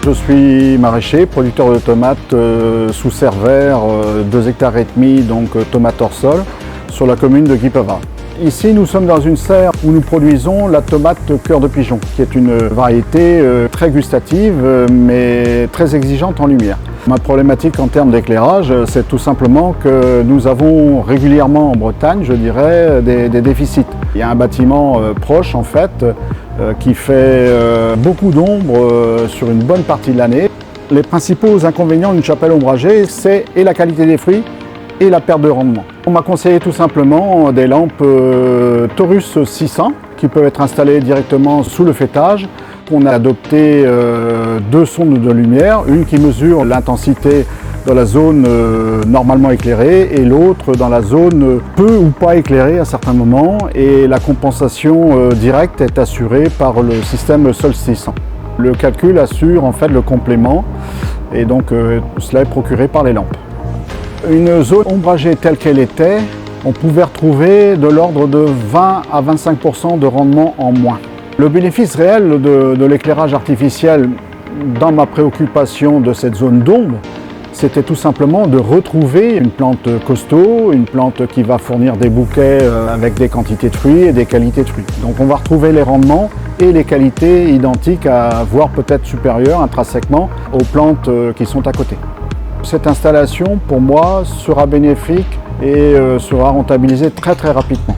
Je suis maraîcher, producteur de tomates sous serre vert, 2,5 hectares, donc tomates hors sol, sur la commune de Guipavas. Ici, nous sommes dans une serre où nous produisons la tomate cœur de pigeon, qui est une variété très gustative, mais très exigeante en lumière. Ma problématique en termes d'éclairage, c'est tout simplement que nous avons régulièrement en Bretagne, je dirais, des déficits. Il y a un bâtiment proche, en fait, qui fait beaucoup d'ombre sur une bonne partie de l'année. Les principaux inconvénients d'une chapelle ombragée, c'est et la qualité des fruits et la perte de rendement. On m'a conseillé tout simplement des lampes Taurus 600 qui peuvent être installées directement sous le fêtage. On a adopté deux sondes de lumière, une qui mesure l'intensité dans la zone normalement éclairée et l'autre dans la zone peu ou pas éclairée à certains moments, et la compensation directe est assurée par le système Sol 600. Le calcul assure en fait le complément et donc cela est procuré par les lampes. Une zone ombragée telle qu'elle était, on pouvait retrouver de l'ordre de 20 à 25% de rendement en moins. Le bénéfice réel de l'éclairage artificiel dans ma préoccupation de cette zone d'ombre, c'était tout simplement de retrouver une plante costaud, une plante qui va fournir des bouquets avec des quantités de fruits et des qualités de fruits. Donc on va retrouver les rendements et les qualités identiques, voire peut-être supérieures intrinsèquement aux plantes qui sont à côté. Cette installation, pour moi, sera bénéfique et sera rentabilisée très rapidement.